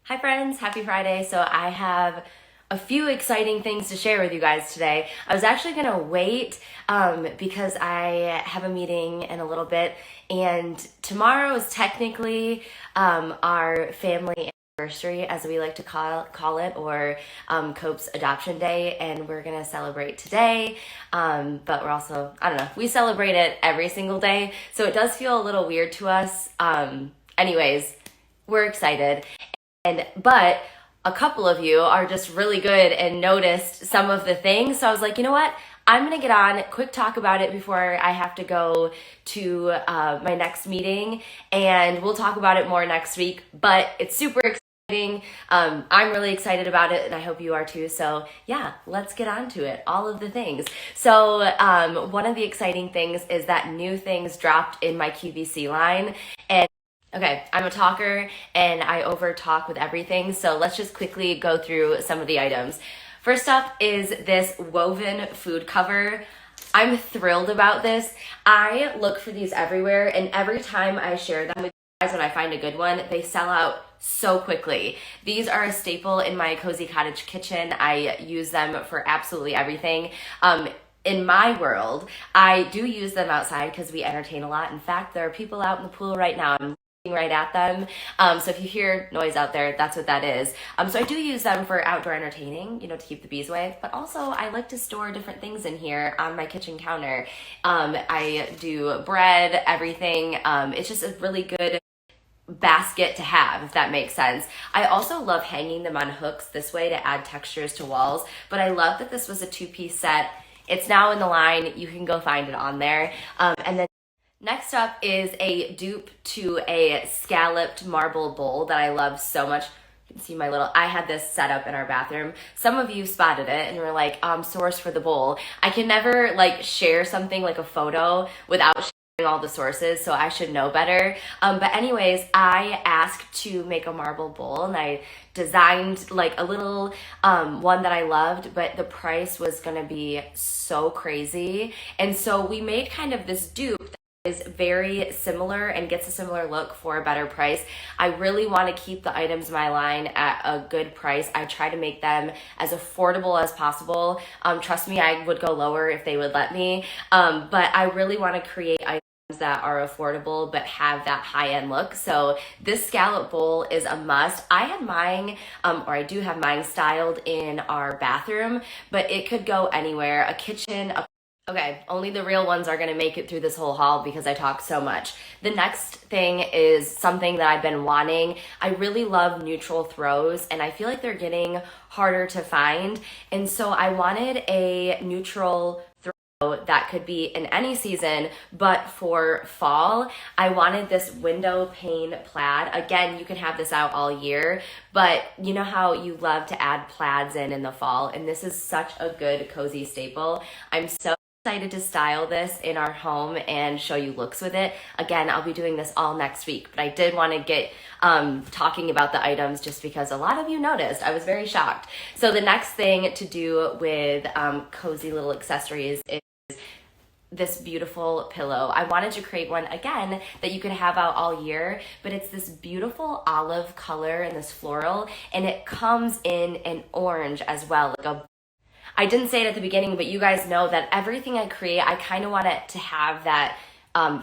Hi friends, happy Friday. So I have a few exciting things to share with you guys today. I was actually gonna wait because I have a meeting in a little bit, and tomorrow is technically our family anniversary, as we like to call it, or Cope's adoption day, and we're gonna celebrate today. But we're also, I don't know, we celebrate it every single day, so it does feel a little weird to us. Anyways, we're excited. But a couple of you are just really good and noticed some of the things. So I was like, you know what? I'm going to get on, quick talk about it before I have to go to my next meeting. And we'll talk about it more next week. But it's super exciting. I'm really excited about it, and I hope you are too. So yeah, let's get on to it. All of the things. So one of the exciting things is that new things dropped in my QVC line. Okay, I'm a talker and I over talk with everything, so let's just quickly go through some of the items. First up is this woven food cover. I'm thrilled about this. I look for these everywhere, and every time I share them with you guys when I find a good one, they sell out so quickly. These are a staple in my cozy cottage kitchen. I use them for absolutely everything. In my world, I do use them outside because we entertain a lot. In fact, there are people out in the pool right now. I'm right at them. So if you hear noise out there, that's what that is. So I do use them for outdoor entertaining, to keep the bees away, but also I like to store different things in here on my kitchen counter. I do bread, everything. It's just a really good basket to have, if that makes sense. I also love hanging them on hooks this way to add textures to walls, but I love that this was a two-piece set. It's now in the line. You can go find it on there. And then next up is a dupe to a scalloped marble bowl that I love so much. You can see I had this set up in our bathroom. Some of you spotted it and were like, source for the bowl. I can never share something like a photo without sharing all the sources, so I should know better. But anyways, I asked to make a marble bowl, and I designed a little one that I loved, but the price was gonna be so crazy. And so we made kind of this dupe is very similar and gets a similar look for a better price. I really want to keep the items in my line at a good price. I try to make them as affordable as possible. Trust me, I would go lower if they would let me. But I really want to create items that are affordable but have that high-end look. So this scallop bowl is a must. I had mine, or I do have mine styled in our bathroom, but it could go anywhere, a kitchen, Okay, only the real ones are going to make it through this whole haul because I talk so much. The next thing is something that I've been wanting. I really love neutral throws, and I feel like they're getting harder to find. And so I wanted a neutral throw that could be in any season, but for fall, I wanted this window pane plaid. Again, you can have this out all year, but you know how you love to add plaids in the fall, and this is such a good cozy staple. I'm so excited to style this in our home and show you looks with it. Again, I'll be doing this all next week, but I did want to get talking about the items just because a lot of you noticed. I was very shocked. So the next thing to do with cozy little accessories is this beautiful pillow. I wanted to create one again that you could have out all year, but it's this beautiful olive color and this floral, and it comes in an orange as well, I didn't say it at the beginning, but you guys know that everything I create, I kind of want it to have that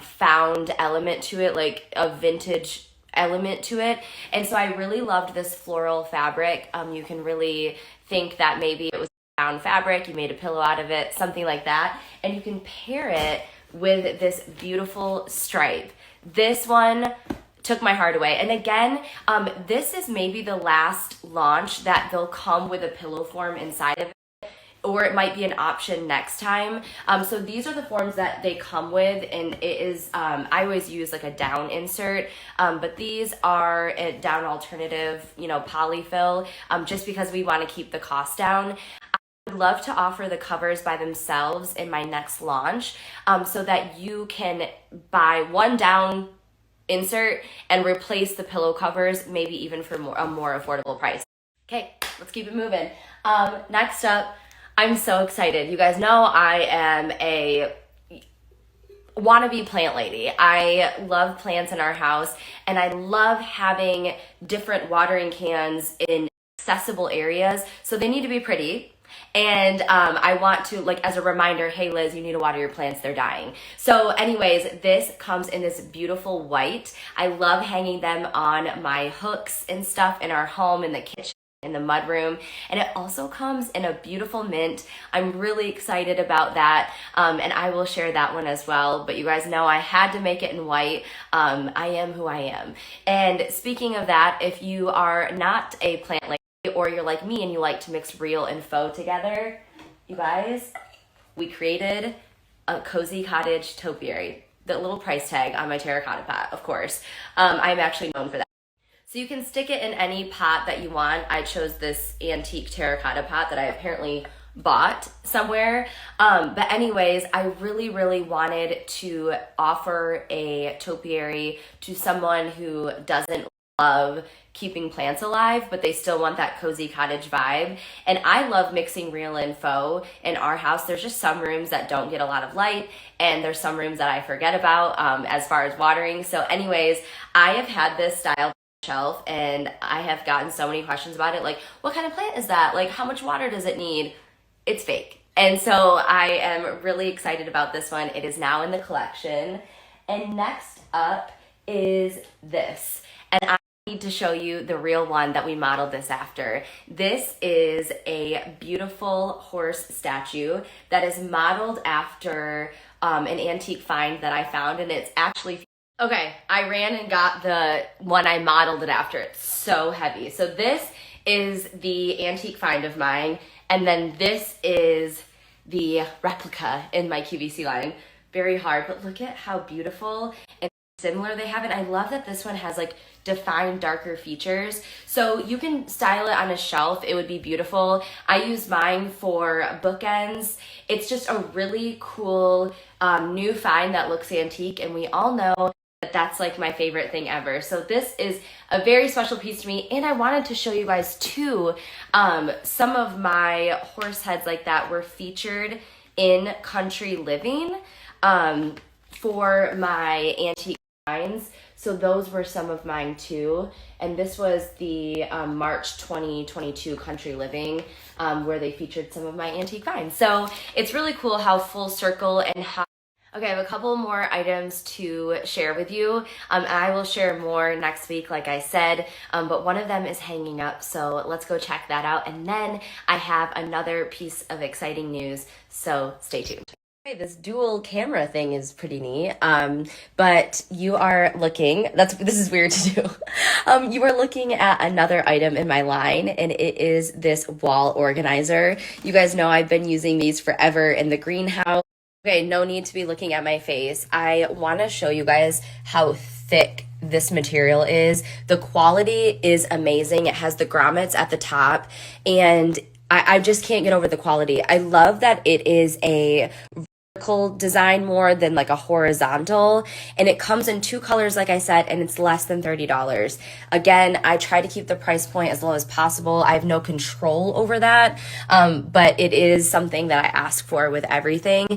found element to it, like a vintage element to it. And so I really loved this floral fabric. You can really think that maybe it was found fabric, you made a pillow out of it, something like that. And you can pair it with this beautiful stripe. This one took my heart away. And again, this is maybe the last launch that they'll come with a pillow form inside of it, or it might be an option next time. So these are the forms that they come with, and it is, I always use a down insert, but these are a down alternative, polyfill, just because we want to keep the cost down. I would love to offer the covers by themselves in my next launch, so that you can buy one down insert and replace the pillow covers, maybe even for a more affordable price. Okay, let's keep it moving. Next up, I'm so excited. You guys know I am wannabe plant lady. I love plants in our house, and I love having different watering cans in accessible areas. So they need to be pretty. And I want to, like, as a reminder, hey Liz, you need to water your plants, they're dying. So anyways, this comes in this beautiful white. I love hanging them on my hooks and stuff in our home, in the kitchen, in the mudroom, and it also comes in a beautiful mint. I'm really excited about that, and I will share that one as well. But you guys know I had to make it in white. I am who I am. And speaking of that, if you are not a plant lady, or you're like me and you like to mix real and faux together, you guys, we created a cozy cottage topiary. The little price tag on my terracotta pot, of course. I'm actually known for that. So you can stick it in any pot that you want. I chose this antique terracotta pot that I apparently bought somewhere. But anyways, I really, really wanted to offer a topiary to someone who doesn't love keeping plants alive, but they still want that cozy cottage vibe. And I love mixing real and faux in our house. There's just some rooms that don't get a lot of light, and there's some rooms that I forget about as far as watering. So anyways, I have had this style shelf, and I have gotten so many questions about it, like, what kind of plant is that? Like, how much water does it need? It's fake. And so I am really excited about this one. It is now in the collection. And next up is this. And I need to show you the real one that we modeled this after. This is a beautiful horse statue that is modeled after an antique find that I found, and it's actually, okay, I ran and got the one I modeled it after. It's so heavy. So this is the antique find of mine, and then this is the replica in my QVC line. Very hard, but look at how beautiful and similar they have it. I love that this one has like defined darker features, so you can style it on a shelf. It would be beautiful. I use mine for bookends. It's just a really cool new find that looks antique, and we all know that that's like my favorite thing ever. So this is a very special piece to me, and I wanted to show you guys too. Some of my horse heads like that were featured in Country Living for my antique finds. So those were some of mine too. And this was the March 2022 Country Living where they featured some of my antique finds. So it's really cool how full circle and how. Okay, I have a couple more items to share with you. I will share more next week, like I said, but one of them is hanging up, so let's go check that out. And then I have another piece of exciting news, so stay tuned. Okay, this dual camera thing is pretty neat, but you are looking, this is weird to do. You are looking at another item in my line, and it is this wall organizer. You guys know I've been using these forever in the greenhouse. Okay, no need to be looking at my face. I want to show you guys how thick this material is. The quality is amazing. It has the grommets at the top, and I just can't get over the quality. I love that it is a vertical design more than like a horizontal, and it comes in two colors, like I said, and it's less than $30. Again, I try to keep the price point as low as possible. I have no control over that, but it is something that I ask for with everything.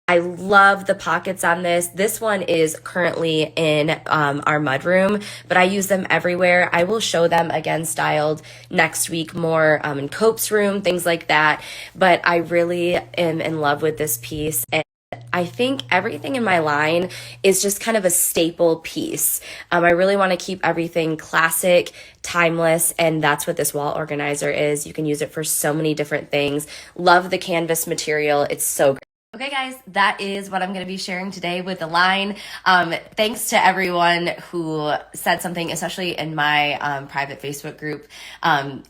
I love the pockets on this. This one is currently in our mudroom, but I use them everywhere. I will show them again styled next week more in Cope's room, things like that. But I really am in love with this piece. And I think everything in my line is just kind of a staple piece. I really want to keep everything classic, timeless, and that's what this wall organizer is. You can use it for so many different things. Love the canvas material. It's so great. Okay guys, that is what I'm going to be sharing today with the line. Thanks to everyone who said something, especially in my private Facebook group on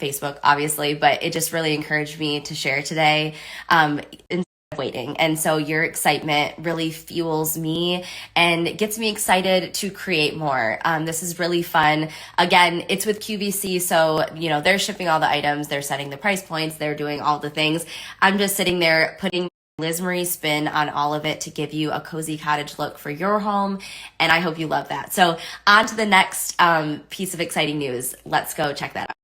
Facebook, obviously, but it just really encouraged me to share today instead of waiting. And so your excitement really fuels me and gets me excited to create more. This is really fun. Again, it's with QVC, so they're shipping all the items, they're setting the price points, they're doing all the things. I'm just sitting there putting Liz Marie spin on all of it to give you a cozy cottage look for your home, and I hope you love that. So on to the next piece of exciting news. Let's go check that out.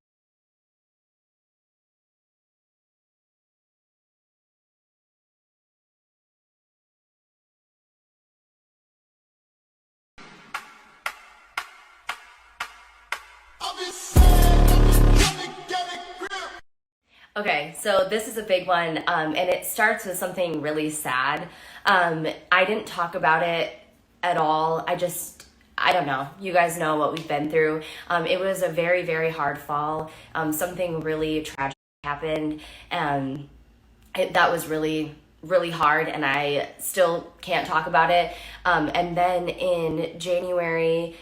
Okay, so this is a big one, and it starts with something really sad. I didn't talk about it at all. I don't know. You guys know what we've been through. It was a very, very hard fall. Something really tragic happened. That was really, really hard, and I still can't talk about it. And then in January,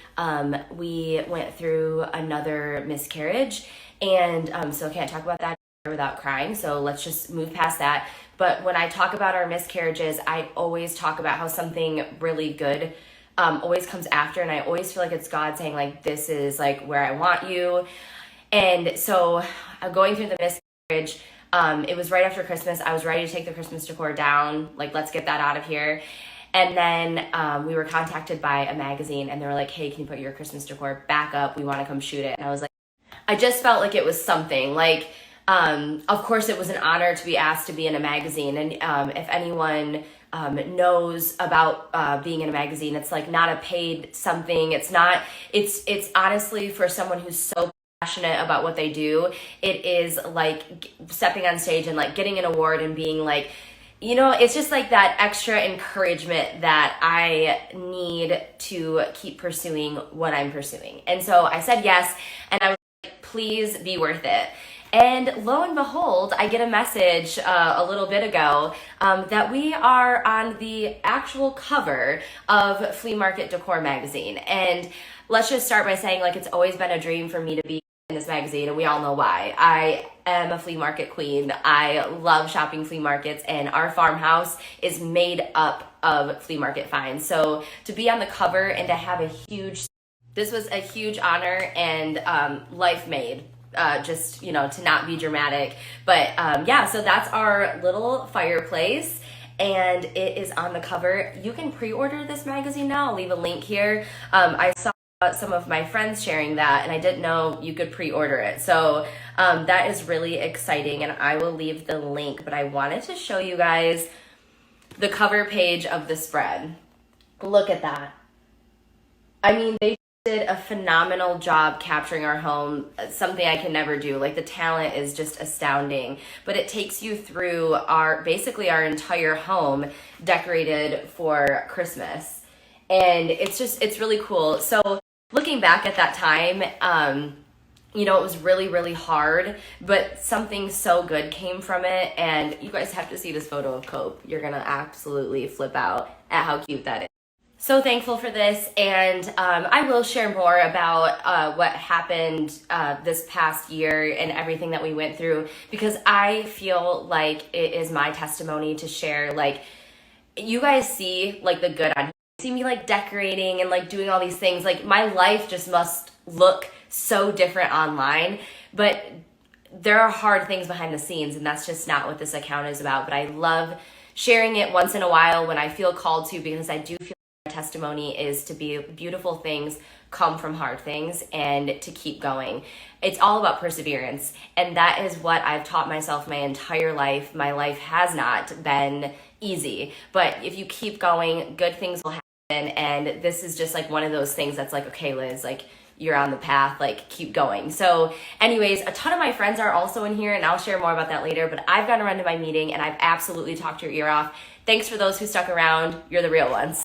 we went through another miscarriage, and so can't talk about that without crying, so let's just move past that. But when I talk about our miscarriages, I always talk about how something really good always comes after, and I always feel like it's God saying, like, this is like where I want you. And so going through the miscarriage, it was right after Christmas. I was ready to take the Christmas decor down, like, let's get that out of here. And then we were contacted by a magazine, and they were like, hey, can you put your Christmas decor back up? We want to come shoot it. And I was like, I just felt like it was something, like, of course, it was an honor to be asked to be in a magazine. And if anyone knows about being in a magazine, it's like not a paid something. It's not, it's honestly for someone who's so passionate about what they do. It is like stepping on stage and like getting an award and being like, you know, it's just like that extra encouragement that I need to keep pursuing what I'm pursuing. And so I said yes, and I was like, please be worth it. And lo and behold, I get a message a little bit ago that we are on the actual cover of Flea Market Decor magazine. And let's just start by saying, like, it's always been a dream for me to be in this magazine, and we all know why. I am a flea market queen. I love shopping flea markets, and our farmhouse is made up of flea market finds. So to be on the cover and to have this was a huge honor and life made. Just, you know, to not be dramatic. But yeah, so that's our little fireplace, and it is on the cover. You can pre-order this magazine now. I'll leave a link here. I saw some of my friends sharing that, and I didn't know you could pre-order it. So that is really exciting, and I will leave the link. But I wanted to show you guys the cover page of the spread. Look at that. I mean, they did a phenomenal job capturing our home, something I can never do. Like, the talent is just astounding. But it takes you through basically our entire home decorated for Christmas. And it's really cool. So looking back at that time, you know, it was really, really hard, but something so good came from it. And you guys have to see this photo of Cope. You're gonna absolutely flip out at how cute that is. So thankful for this, and I will share more about what happened this past year and everything that we went through, because I feel like it is my testimony to share. Like, you guys see like the good on, see me like decorating and like doing all these things. Like, my life just must look so different online, but there are hard things behind the scenes, and that's just not what this account is about. But I love sharing it once in a while when I feel called to, because I do feel testimony is to be beautiful things come from hard things, and to keep going. It's all about perseverance, and that is what I've taught myself my entire life. My life has not been easy, but if you keep going, good things will happen. And this is just like one of those things that's like, okay, Liz, like, you're on the path, like, keep going. So anyways, a ton of my friends are also in here, and I'll share more about that later, but I've got to run to my meeting, and I've absolutely talked your ear off. Thanks for those who stuck around. You're the real ones.